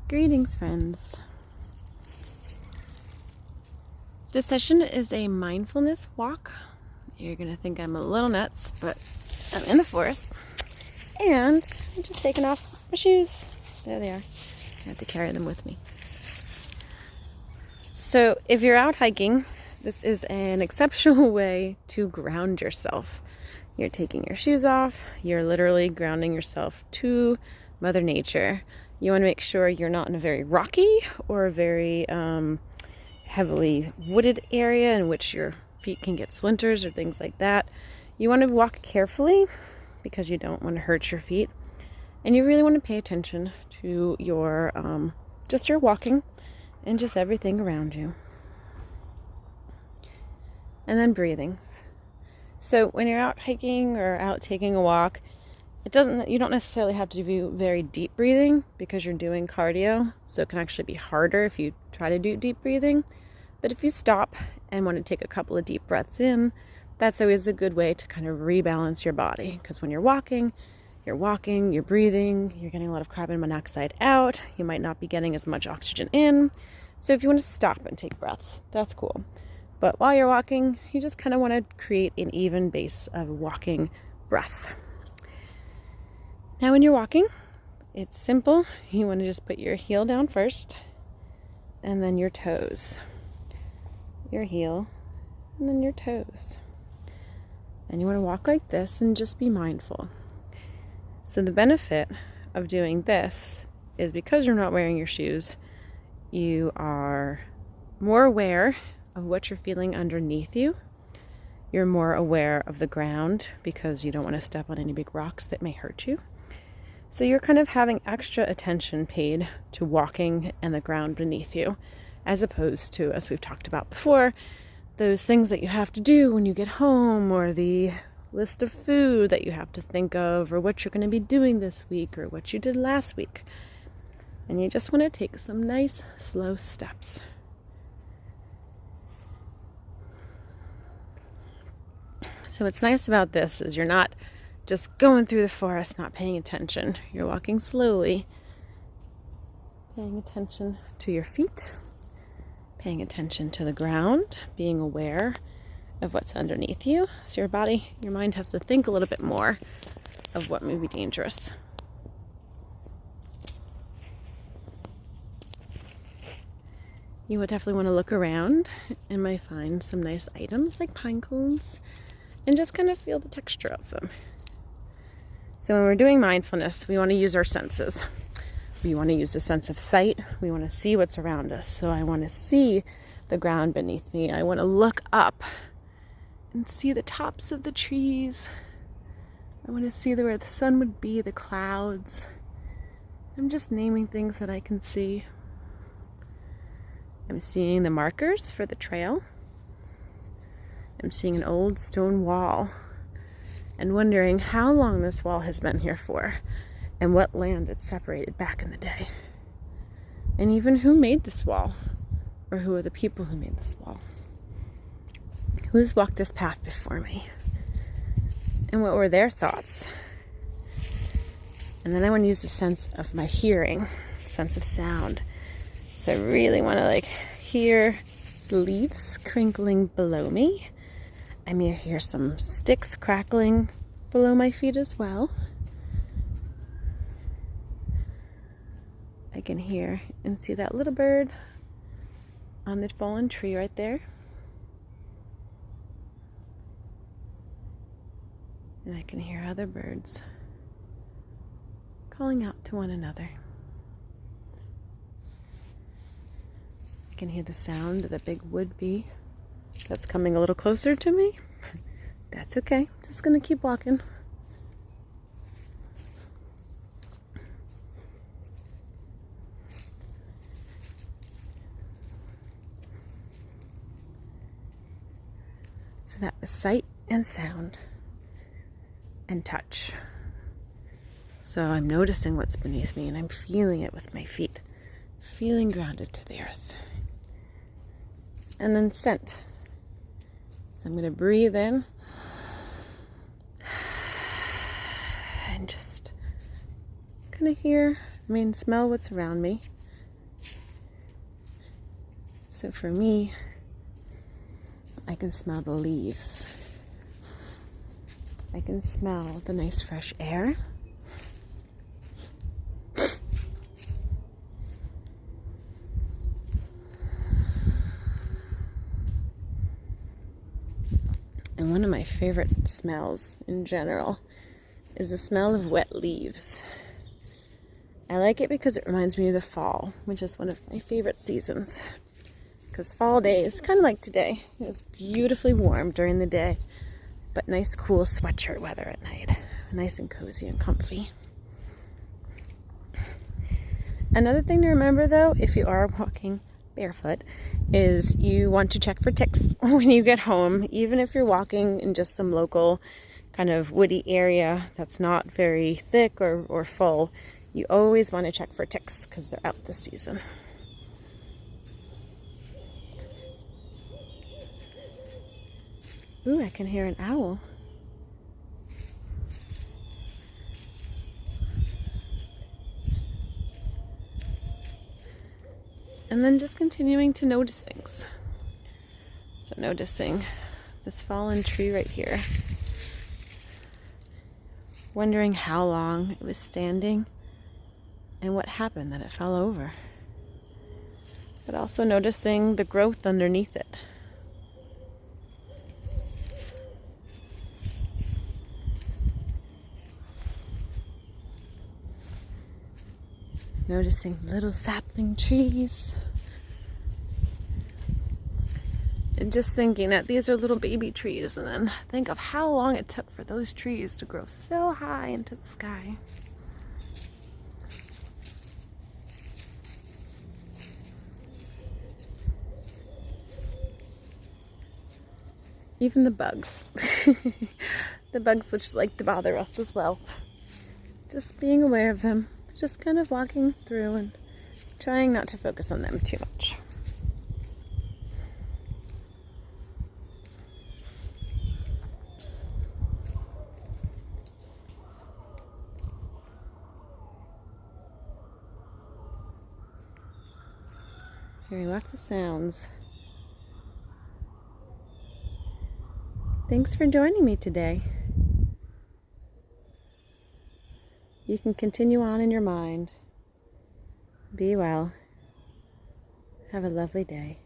Greetings, friends. This session is a mindfulness walk. You're going to think I'm a little nuts, but I'm in the forest. And I'm just taking off my shoes. There they are. I have to carry them with me. So if you're out hiking, this is an exceptional way to ground yourself. You're taking your shoes off. You're literally grounding yourself to Mother Nature. You want to make sure you're not in a very rocky or a very heavily wooded area in which your feet can get splinters or things like that. You want to walk carefully because you don't want to hurt your feet. And you really want to pay attention to your just your walking and just everything around you. And then breathing. So when you're out hiking or out taking a walk, you don't necessarily have to do very deep breathing because you're doing cardio. So it can actually be harder if you try to do deep breathing. But if you stop and want to take a couple of deep breaths in, that's always a good way to kind of rebalance your body. Because when you're walking, you're breathing, you're getting a lot of carbon monoxide out. You might not be getting as much oxygen in. So if you want to stop and take breaths, that's cool. But while you're walking, you just kind of want to create an even base of walking breath. Now when you're walking, it's simple. You want to just put your heel down first, and then your toes. Your heel, and then your toes. And you want to walk like this and just be mindful. So the benefit of doing this is because you're not wearing your shoes, you are more aware of what you're feeling underneath you. You're more aware of the ground because you don't want to step on any big rocks that may hurt you. So you're kind of having extra attention paid to walking and the ground beneath you, as opposed to, as we've talked about before, those things that you have to do when you get home, or the list of food that you have to think of, or what you're going to be doing this week, or what you did last week. And you just want to take some nice, slow steps. So what's nice about this is you're not just going through the forest, not paying attention. You're walking slowly, paying attention to your feet, paying attention to the ground, being aware of what's underneath you. So your mind has to think a little bit more of what may be dangerous. You would definitely want to look around and might find some nice items like pine cones and just kind of feel the texture of them. So when we're doing mindfulness, we want to use our senses. We want to use the sense of sight. We want to see what's around us. So I want to see the ground beneath me. I want to look up and see the tops of the trees. I want to see where the sun would be, the clouds. I'm just naming things that I can see. I'm seeing the markers for the trail. I'm seeing an old stone wall and wondering how long this wall has been here for and what land it separated back in the day. And even who made this wall, or who are the people who made this wall. Who's walked this path before me? And what were their thoughts? And then I want to use the sense of my hearing, sense of sound. So I really want to hear the leaves crinkling below me. I may hear some sticks crackling below my feet as well. I can hear and see that little bird on the fallen tree right there. And I can hear other birds calling out to one another. I can hear the sound of the big wood bee that's coming a little closer to me. That's okay. Just gonna keep walking. So that was sight and sound and touch. So I'm noticing what's beneath me and I'm feeling it with my feet, feeling grounded to the earth. And then scent. So I'm going to breathe in and just kind of smell what's around me. So for me, I can smell the leaves. I can smell the nice fresh air. And one of my favorite smells in general is the smell of wet leaves. I like it because it reminds me of the fall, which is one of my favorite seasons. Because fall days, kind of like today, it was beautifully warm during the day, but nice cool sweatshirt weather at night. Nice and cozy and comfy. Another thing to remember though, if you are walking barefoot, is you want to check for ticks when you get home, even if you're walking in just some local kind of woody area that's not very thick or full. You always want to check for ticks because they're out this season. Ooh, I can hear an owl. And then just continuing to notice things. So noticing this fallen tree right here. Wondering how long it was standing and what happened that it fell over. But also noticing the growth underneath it. Noticing little sapling trees. And just thinking that these are little baby trees, and then think of how long it took for those trees to grow so high into the sky. Even the bugs. The bugs which like to bother us as well. Just being aware of them. Just kind of walking through and trying not to focus on them too much. Hearing lots of sounds. Thanks for joining me today. You can continue on in your mind. Be well. Have a lovely day.